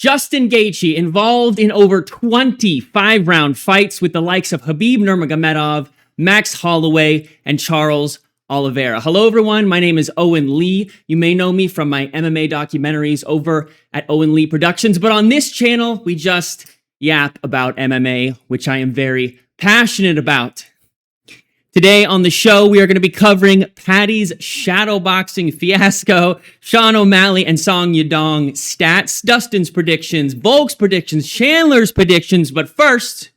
Justin Gaethje involved in over 25-round fights with the likes of Khabib Nurmagomedov, Max Holloway, and Charles Oliveira. Hello, everyone. My name is Owen Lee. You may know me from my MMA documentaries over at Owen Lee Productions, but on this channel, we just yap about MMA, which I am very passionate about. Today on the show, we are going to be covering Paddy's shadowboxing fiasco, Sean O'Malley and Song Yadong stats, Dustin's predictions, Volk's predictions, Chandler's predictions. But first,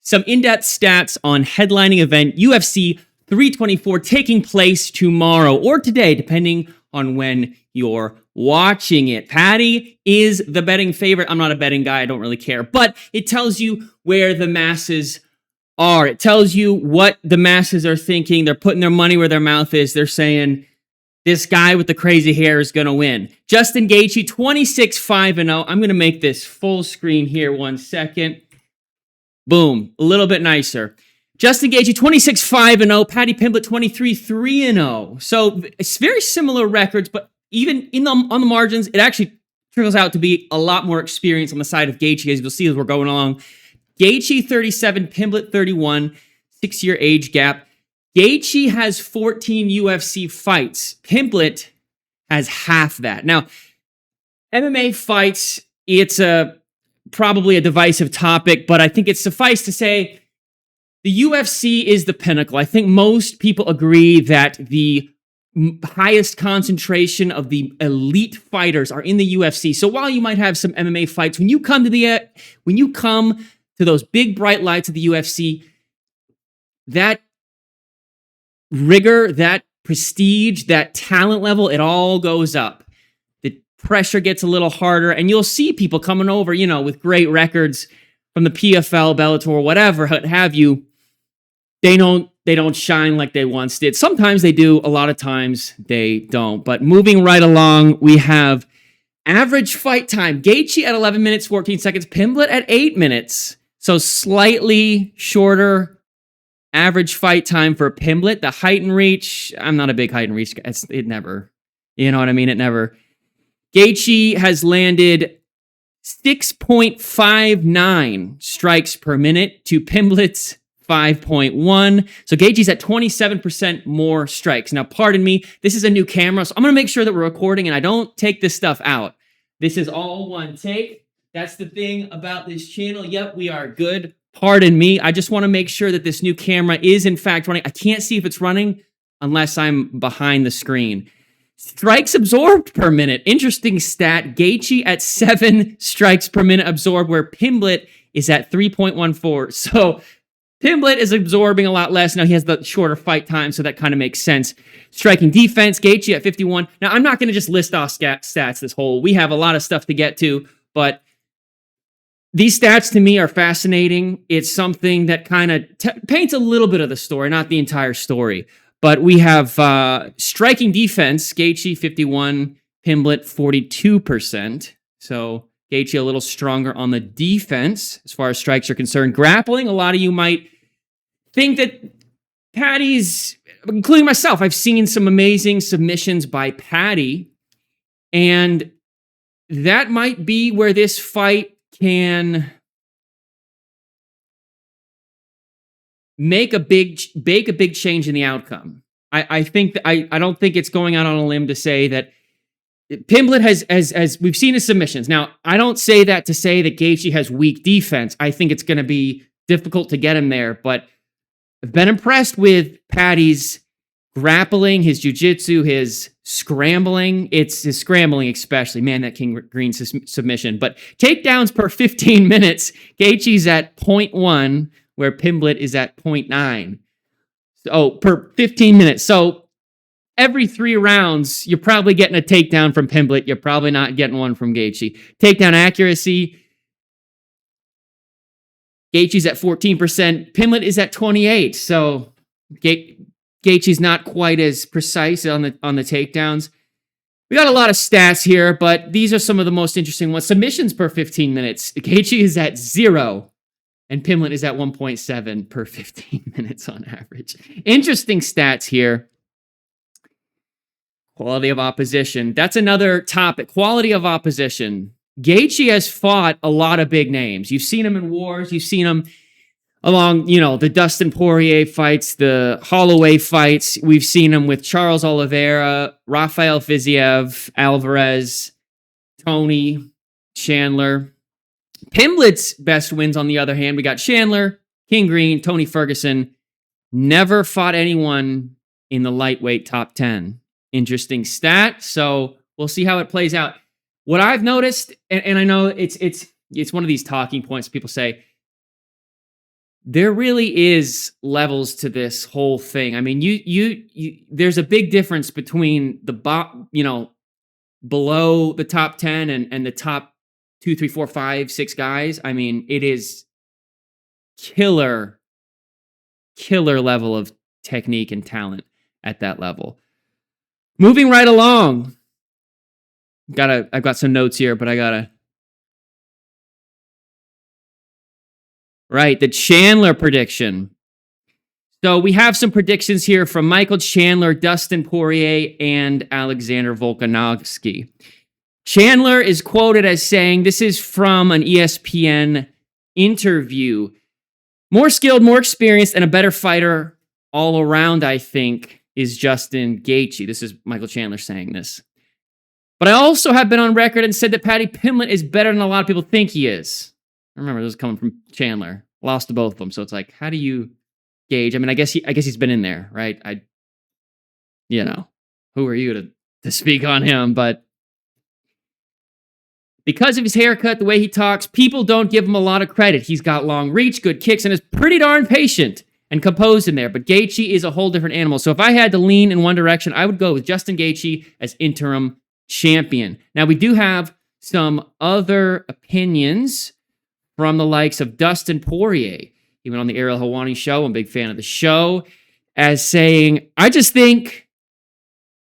some in-depth stats on headlining event UFC 324 taking place tomorrow or today, depending on when you're watching it. Paddy is the betting favorite. I'm not a betting guy. I don't really care. But it tells you where the masses are. It tells you what the masses are thinking. They're putting their money where their mouth is. They're saying, this guy with the crazy hair is going to win. Justin Gaethje, 26-5-0. I'm going to make this full screen here 1 second. Boom. A little bit nicer. Justin Gaethje, 26-5-0. Paddy Pimblett, 23-3-0. So it's very similar records, but even on the margins, it actually trickles out to be a lot more experience on the side of Gaethje, as you'll see as we're going along. Gaethje 37, Pimblett 31, 6-year age gap. Gaethje has 14 UFC fights. Pimblett has half that. Now, MMA fights, it's probably a divisive topic, but I think it's suffice to say the UFC is the pinnacle. I think most people agree that the highest concentration of the elite fighters are in the UFC. So while you might have some MMA fights, when you come to those big bright lights of the UFC, that rigor, that prestige, that talent level, it all goes up. The pressure gets a little harder, and you'll see people coming over, with great records from the PFL, Bellator, whatever have you. They don't shine like they once did. Sometimes they do, a lot of times they don't. But moving right along, we have average fight time. Gaethje at 11 minutes, 14 seconds. Pimblett at 8 minutes. So slightly shorter average fight time for Pimblett. The height and reach, I'm not a big height and reach guy. It never, you know what I mean? It never. Gaethje has landed 6.59 strikes per minute to Pimblett's 5.1. So Gaethje's at 27% more strikes. Now, pardon me, this is a new camera, so I'm going to make sure that we're recording and I don't take this stuff out. This is all one take. That's the thing about this channel. Yep, we are good. Pardon me. I just want to make sure that this new camera is in fact running. I can't see if it's running unless I'm behind the screen. Strikes absorbed per minute. Interesting stat. Gaethje at 7 strikes per minute absorbed, where Pimblett is at 3.14. So Pimblett is absorbing a lot less. Now he has the shorter fight time, so that kind of makes sense. Striking defense, Gaethje at 51. Now I'm not going to just list off stats this whole. We have a lot of stuff to get to, but these stats to me are fascinating. It's something that kind of paints a little bit of the story, not the entire story. But we have striking defense, Gaethje 51, Pimblett 42%. So Gaethje a little stronger on the defense as far as strikes are concerned. Grappling, a lot of you might think that Paddy's, including myself, I've seen some amazing submissions by Paddy. And that might be where this fight can make a big change in the outcome. I think that I don't think it's going out on a limb to say that Pimblett has, as we've seen his submissions. Now, I don't say that to say that Gaethje has weak defense. I think it's going to be difficult to get him there, but I've been impressed with Paddy's grappling, his jiu-jitsu, his scrambling. It's his scrambling especially. Man, that King Green submission. But takedowns per 15 minutes, Gaethje's at 0.1, where Pimblett is at 0.9. So, per 15 minutes. So every 3 rounds, you're probably getting a takedown from Pimblett. You're probably not getting one from Gaethje. Takedown accuracy, Gaethje's at 14%. Pimblett is at 28%. So Gaethje's not quite as precise on the takedowns. We got a lot of stats here, but these are some of the most interesting ones. Submissions per 15 minutes. Gaethje is at 0, and Pimblett is at 1.7 per 15 minutes on average. Interesting stats here. Quality of opposition. That's another topic. Quality of opposition. Gaethje has fought a lot of big names. You've seen him in wars. You've seen him along, the Dustin Poirier fights, the Holloway fights. We've seen him with Charles Oliveira, Rafael Fiziev, Alvarez, Tony, Chandler. Pimblett's best wins, on the other hand, we got Chandler, King Green, Tony Ferguson. Never fought anyone in the lightweight top 10. Interesting stat. So we'll see how it plays out. What I've noticed, and I know it's one of these talking points people say, there really is levels to this whole thing. I mean, you there's a big difference between the below the top 10 and the top 2, 3, 4, 5, 6 guys. I mean, it is killer level of technique and talent at that level. Moving right along. I've got some notes here, but right, the Chandler prediction. So we have some predictions here from Michael Chandler, Dustin Poirier, and Alexander Volkanovski. Chandler is quoted as saying, this is from an ESPN interview, more skilled, more experienced, and a better fighter all around, I think, is Justin Gaethje. This is Michael Chandler saying this. But I also have been on record and said that Paddy Pimblett is better than a lot of people think he is. Remember, this is coming from Chandler. Lost to both of them. So it's like, how do you gauge? I mean, I guess he's been in there, right? Who are you to speak on him? But because of his haircut, the way he talks, people don't give him a lot of credit. He's got long reach, good kicks, and is pretty darn patient and composed in there. But Gaethje is a whole different animal. So if I had to lean in one direction, I would go with Justin Gaethje as interim champion. Now, we do have some other opinions from the likes of Dustin Poirier. He went on the Ariel Helwani show. I'm a big fan of the show. As saying, I just think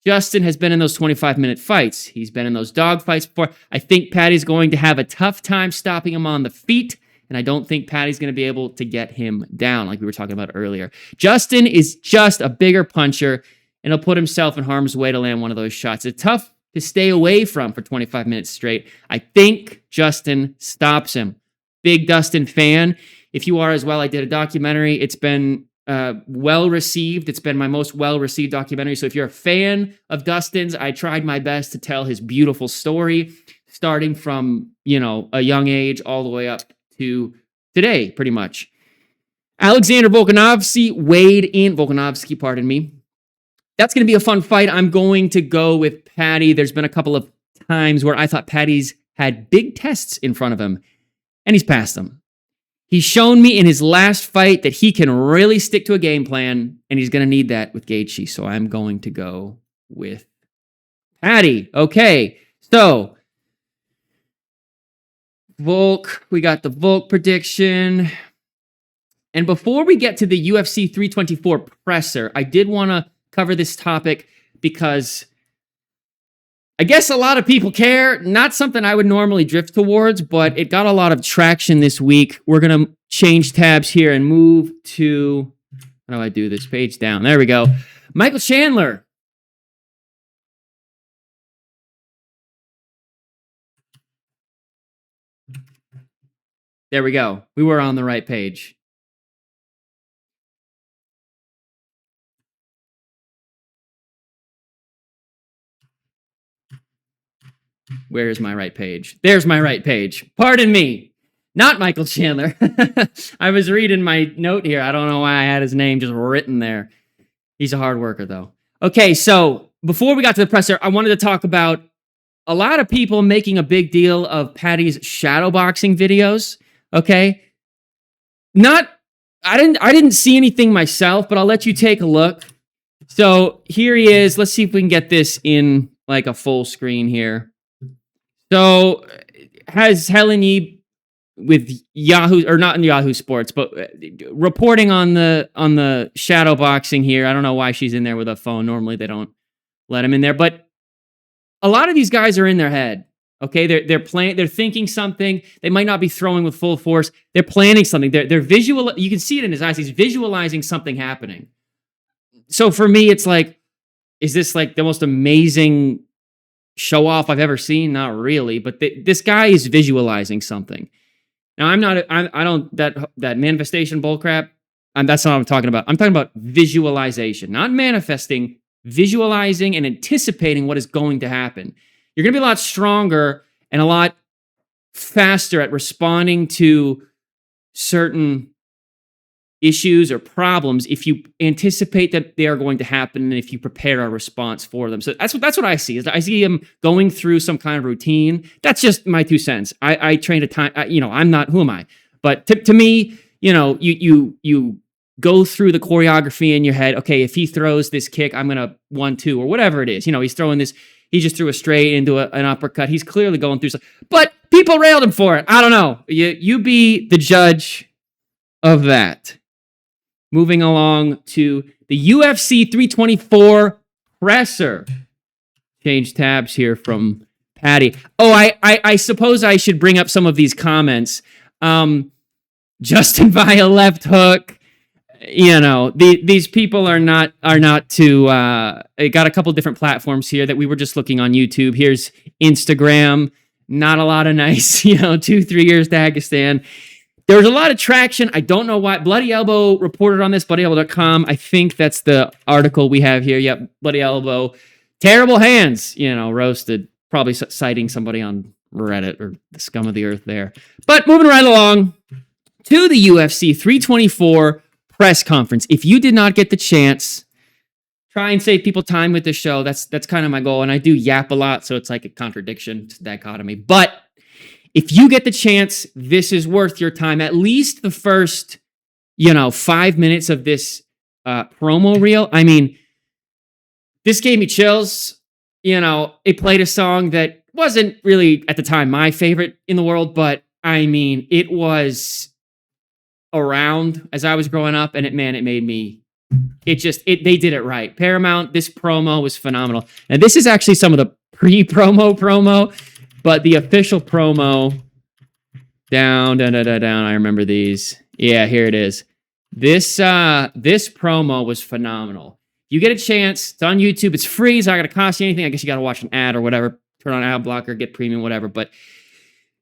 Justin has been in those 25-minute fights. He's been in those dog fights before. I think Paddy's going to have a tough time stopping him on the feet, and I don't think Paddy's going to be able to get him down like we were talking about earlier. Justin is just a bigger puncher, and he'll put himself in harm's way to land one of those shots. It's tough to stay away from for 25 minutes straight. I think Justin stops him. Big Dustin fan. If you are as well, I did a documentary. It's been well received. It's been my most well received documentary. So if you're a fan of Dustin's, I tried my best to tell his beautiful story, starting from, a young age all the way up to today, pretty much. Alexander Volkanovski, pardon me. That's going to be a fun fight. I'm going to go with Paddy. There's been a couple of times where I thought Paddy's had big tests in front of him, and he's passed them. He's shown me in his last fight that he can really stick to a game plan, and he's going to need that with Gaethje. So I'm going to go with Paddy. Okay, so Volk, we got the Volk prediction. And before we get to the UFC 324 presser, I did want to cover this topic because I guess a lot of people care. Not something I would normally drift towards, but it got a lot of traction this week. We're going to change tabs here and move to, how do I do this? Page down. There we go. Michael Chandler. There we go. We were on the right page. Where's my right page? There's my right page. Pardon me. Not Michael Chandler. I was reading my note here. I don't know why I had his name just written there. He's a hard worker, though. Okay, so before we got to the presser, I wanted to talk about a lot of people making a big deal of Paddy's shadowboxing videos. Okay? I didn't see anything myself, but I'll let you take a look. So here he is. Let's see if we can get this in like a full screen here. So has Helen Yee with Yahoo, or not in Yahoo Sports, but reporting on the shadow boxing here. I don't know why she's in there with a phone. Normally they don't let him in there, but a lot of these guys are in their head. Okay, they're playing. They're thinking something. They might not be throwing with full force. They're planning something. They're visual. You can see it in his eyes. He's visualizing something happening. So for me, it's like, is this like the most amazing show off I've ever seen. Not really, but this guy is visualizing something. Now, I don't, that manifestation bullcrap, that's not what I'm talking about. I'm talking about visualization, not manifesting, visualizing and anticipating what is going to happen. You're going to be a lot stronger and a lot faster at responding to certain issues or problems if you anticipate that they are going to happen and if you prepare a response for them. So that's what I see. Is I see him going through some kind of routine. That's just my 2 cents. I trained a time. I'm not. Who am I? But to me, you go through the choreography in your head. Okay, if he throws this kick, I'm gonna 1-2 or whatever it is. He's throwing this. He just threw a straight into an uppercut. He's clearly going through something. But people railed him for it. I don't know. You be the judge of that. Moving along to the UFC 324 presser. Change tabs here from Patty. Oh, I suppose I should bring up some of these comments. Justin via left hook. These people are not too. They got a couple different platforms here that we were just looking on YouTube. Here's Instagram. Not a lot of nice, 2-3 years Dagestan. There was a lot of traction. I don't know why. Bloody Elbow reported on this, bloodyelbow.com. I think that's the article we have here. Yep, Bloody Elbow. Terrible hands, roasted. Probably citing somebody on Reddit or the scum of the earth there. But moving right along to the UFC 324 press conference. If you did not get the chance, try and save people time with the show. That's kind of my goal. And I do yap a lot, so it's like a contradiction. It's a dichotomy. But if you get the chance, this is worth your time. At least the first, 5 minutes of this promo reel. I mean, this gave me chills. It played a song that wasn't really, at the time, my favorite in the world. But, I mean, it was around as I was growing up. And it made me, they did it right. Paramount, this promo was phenomenal. And this is actually some of the promo. But the official promo, down, I remember these. Yeah, here it is. This promo was phenomenal. You get a chance, it's on YouTube, it's free, it's not going to cost you anything. I guess you got to watch an ad or whatever, turn on ad blocker, get premium, whatever. But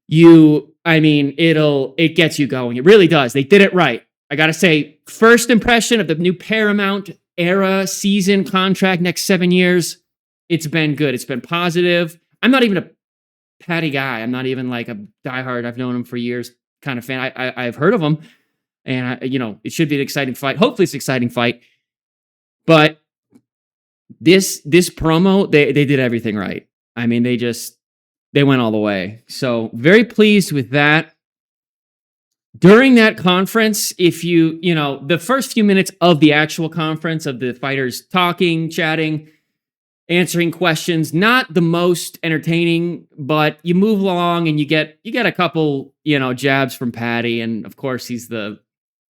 it gets you going. It really does. They did it right. I got to say, first impression of the new Paramount era season contract next 7 years, it's been good. It's been positive. I'm not even a Patty guy. I'm not even like a diehard. I've known him for years kind of fan. I've heard of him, and it should be an exciting fight. Hopefully, it's an exciting fight. But this promo, they did everything right. I mean, they went all the way. So very pleased with that. During that conference, if the first few minutes of the actual conference of the fighters talking, chatting, answering questions, not the most entertaining, but you move along and you get a couple, jabs from Patty. And of course, he's a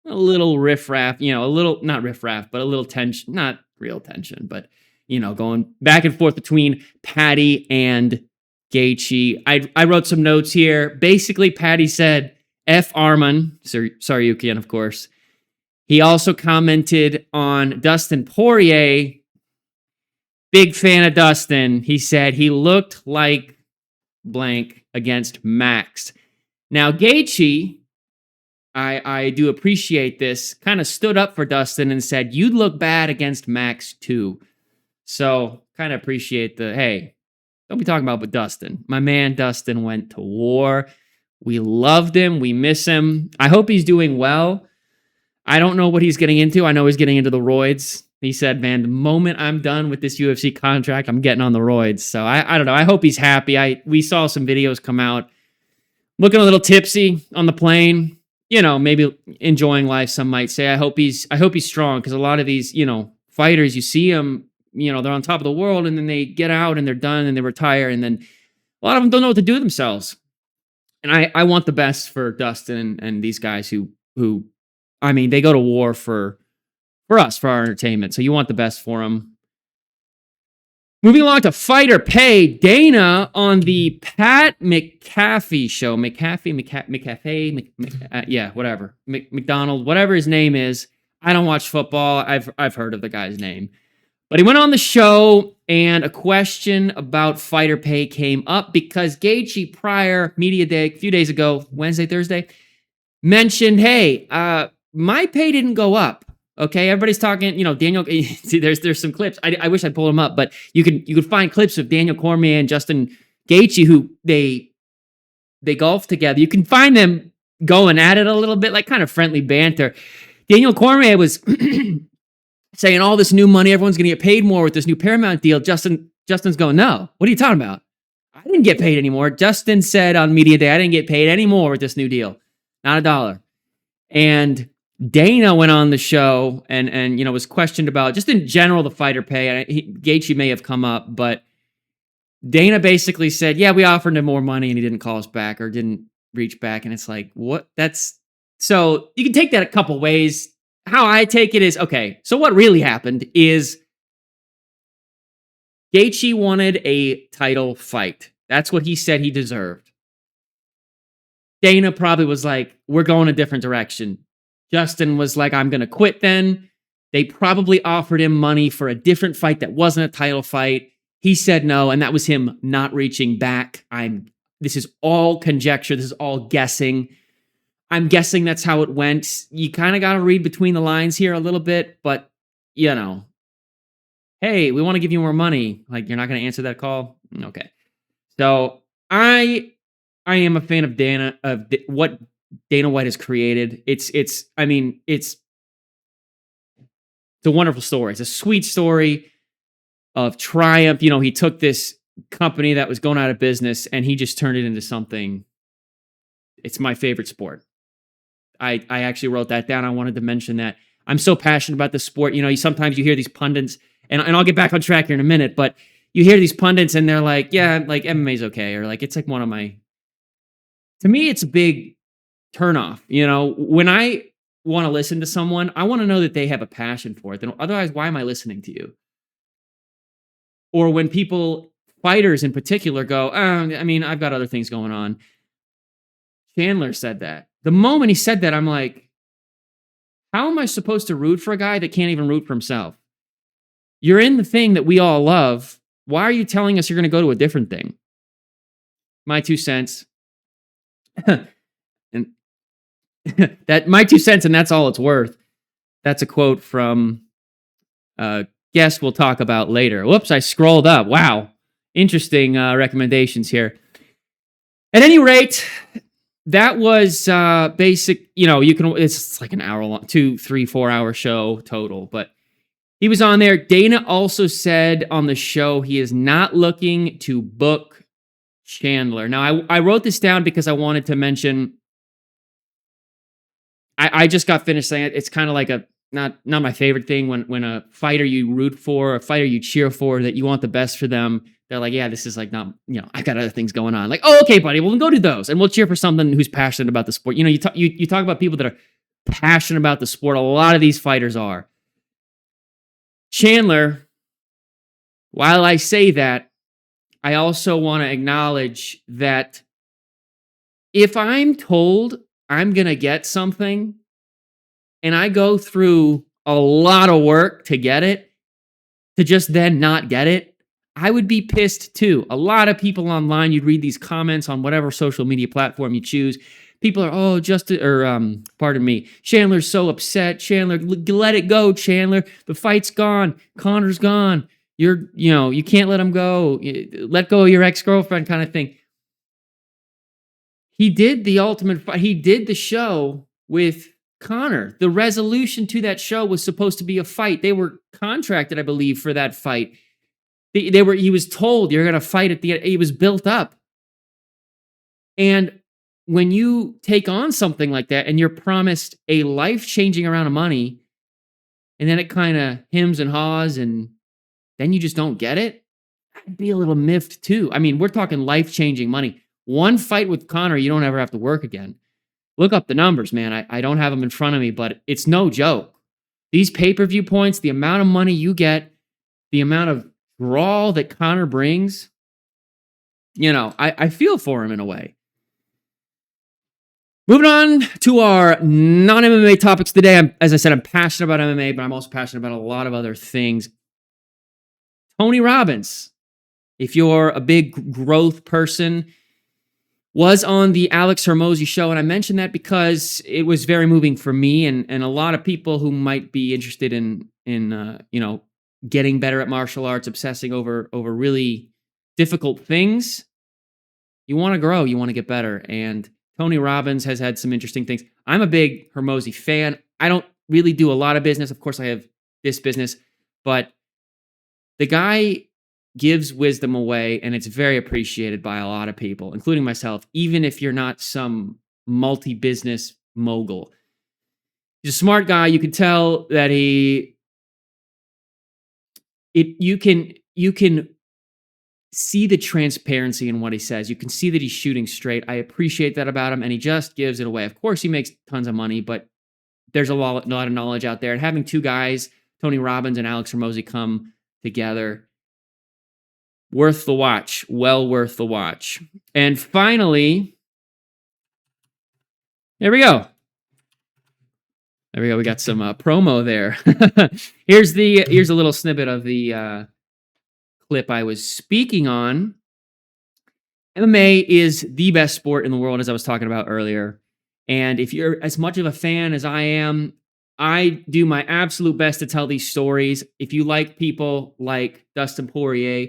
little riffraff, not riffraff, but a little tension, not real tension, but, going back and forth between Patty and Gaethje. I wrote some notes here. Basically, Patty said, F Arman, Saryukian, of course. He also commented on Dustin Poirier. Big fan of Dustin. He said he looked like blank against Max. Now, Gaethje, I do appreciate this, kind of stood up for Dustin and said, you'd look bad against Max too. So, kind of appreciate hey, don't be talking about but Dustin. My man Dustin went to war. We loved him. We miss him. I hope he's doing well. I don't know what he's getting into. I know he's getting into the roids. He said, man, the moment I'm done with this UFC contract, I'm getting on the roids. So I don't know. I hope he's happy. We saw some videos come out. Looking a little tipsy on the plane. Maybe enjoying life, some might say. I hope he's strong, because a lot of these, fighters, you see them, they're on top of the world, and then they get out and they're done and they retire, and then a lot of them don't know what to do with themselves. And I want the best for Dustin and these guys who they go to war for us, for our entertainment. So you want the best for them. Moving along to Fighter Pay, Dana on the Pat McAfee show. Whatever. McDonald, whatever his name is. I don't watch football. I've heard of the guy's name. But he went on the show, and a question about fighter pay came up because Gaethje prior media day, a few days ago, Wednesday, Thursday, mentioned, hey, my pay didn't go up. Okay, everybody's talking, Daniel, see, there's some clips. I wish I'd pull them up, but you could find clips of Daniel Cormier and Justin Gaethje, who they golf together. You can find them going at it a little bit, like kind of friendly banter. Daniel Cormier was saying all this new money, everyone's going to get paid more with this new Paramount deal. Justin's going, no, what are you talking about? I didn't get paid anymore. Justin said on media day, I didn't get paid any more with this new deal. Not a dollar. And Dana went on the show and was questioned about just in general the fighter pay. Gaethje may have come up, but Dana basically said, yeah, we offered him more money and he didn't call us back or didn't reach back. And it's like, what? So you can take that a couple ways. How I take it is, okay, so what really happened is Gaethje wanted a title fight. That's what he said he deserved. Dana probably was like, we're going a different direction. Justin was like, I'm going to quit then. They probably offered him money for a different fight that wasn't a title fight. He said no, and that was him not reaching back. This is all conjecture. This is all guessing. I'm guessing that's how it went. You kind of got to read between the lines here a little bit, but, hey, we want to give you more money. Like, you're not going to answer that call? Okay. So I am a fan of Dana, of what Dana White has created. It's a wonderful story. It's a sweet story of triumph. He took this company that was going out of business and he just turned it into something. It's my favorite sport. I actually wrote that down. I wanted to mention that. I'm so passionate about the sport. Sometimes you hear these pundits, and I'll get back on track here in a minute, but you hear these pundits and they're like, yeah, like MMA's okay. Or like, it's like to me, it's a big turnoff. When I want to listen to someone, I want to know that they have a passion for it. Otherwise, why am I listening to you? Or when fighters in particular go, I've got other things going on. Chandler said that. The moment he said that, I'm like, how am I supposed to root for a guy that can't even root for himself? You're in the thing that we all love. Why are you telling us you're going to go to a different thing? My 2 cents. And my 2 cents, and that's all it's worth. That's a quote from a guest we'll talk about later. Whoops, I scrolled up. Wow. Interesting recommendations here. At any rate, that was basic. It's like an hour long, 2, 3, 4 hour show total, but he was on there. Dana also said on the show he is not looking to book Chandler. Now, I wrote this down because I wanted to mention, I just got finished saying it. It's kind of like not my favorite thing when a fighter you root for, a fighter you cheer for, that you want the best for them, they're like, yeah, this is like not, I've got other things going on. Like, oh, okay, buddy, well, then go do those. And we'll cheer for someone who's passionate about the sport. You talk about people that are passionate about the sport. A lot of these fighters are. Chandler, while I say that, I also want to acknowledge that if I'm told I'm going to get something and I go through a lot of work to get it, to just then not get it, I would be pissed too. A lot of people online, you'd read these comments on whatever social media platform you choose. People are, Chandler's so upset. Chandler, let it go, Chandler. The fight's gone. Connor's gone. You can't let him go. Let go of your ex-girlfriend kind of thing. He did the ultimate fight. He did the show with Connor. The resolution to that show was supposed to be a fight. They were contracted, I believe, for that fight. He was told you're going to fight at the end. It was built up. And when you take on something like that and you're promised a life-changing amount of money, and then it kind of hems and haws, and then you just don't get it, I'd be a little miffed too. I mean, we're talking life-changing money. One fight with Connor, you don't ever have to work again. Look up the numbers, man. I don't have them in front of me, but it's no joke. These pay-per-view points, the amount of money you get, the amount of draw that Connor brings, I feel for him in a way. Moving on to our non-MMA topics today. As I said, I'm passionate about MMA, but I'm also passionate about a lot of other things. Tony Robbins, if you're a big growth person, was on the Alex Hormozy show. And I mentioned that because it was very moving for me and a lot of people who might be interested in getting better at martial arts, obsessing over really difficult things. You want to grow, you want to get better. And Tony Robbins has had some interesting things. I'm a big Hormozy fan. I don't really do a lot of business. Of course, I have this business, but the guy gives wisdom away, and it's very appreciated by a lot of people, including myself, even if you're not some multi-business mogul. He's a smart guy. You can tell that you can see the transparency in what he says. You can see that he's shooting straight. I appreciate that about him, and he just gives it away. Of course, he makes tons of money, but there's a lot of knowledge out there. And having two guys, Tony Robbins and Alex Hormozy, come together, worth the watch. Well worth the watch. And finally, there we go. There we go. We got some promo there. Here's a little snippet of the clip I was speaking on. MMA is the best sport in the world, as I was talking about earlier. And if you're as much of a fan as I am, I do my absolute best to tell these stories. If you like people like Dustin Poirier,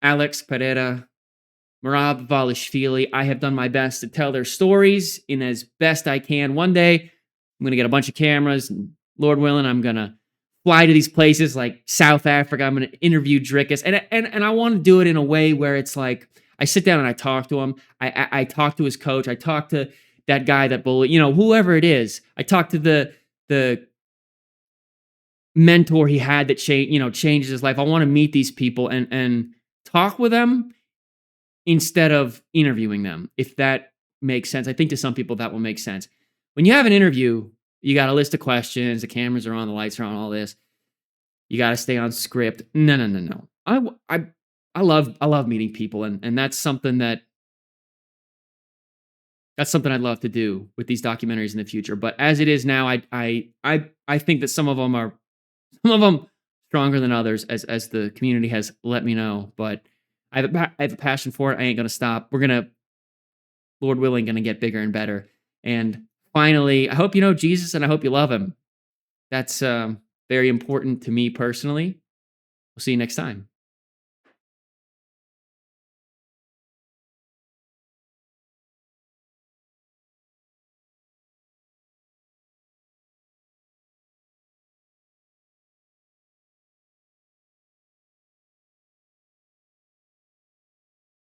Alex Pereira, Merab Dvalishvili, I have done my best to tell their stories in as best I can. One day, I'm going to get a bunch of cameras, and Lord willing, I'm going to fly to these places like South Africa. I'm going to interview Drickus, and I want to do it in a way where it's like I sit down and I talk to him. I talk to his coach. I talk to that guy that bullied, whoever it is. I talk to the mentor he had that changed his life. I want to meet these people and talk with them instead of interviewing them, if that makes sense. I think to some people that will make sense. When you have an interview, you got a list of questions, the cameras are on, the lights are on, all this. You got to stay on script. No. I love meeting people, and that's something I'd love to do with these documentaries in the future. But as it is now, I think that some of them stronger than others, as the community has let me know. But I have a passion for it. I ain't gonna stop. We're gonna, Lord willing, gonna get bigger and better. And finally, I hope you know Jesus, and I hope you love him. That's very important to me personally. We'll see you next time.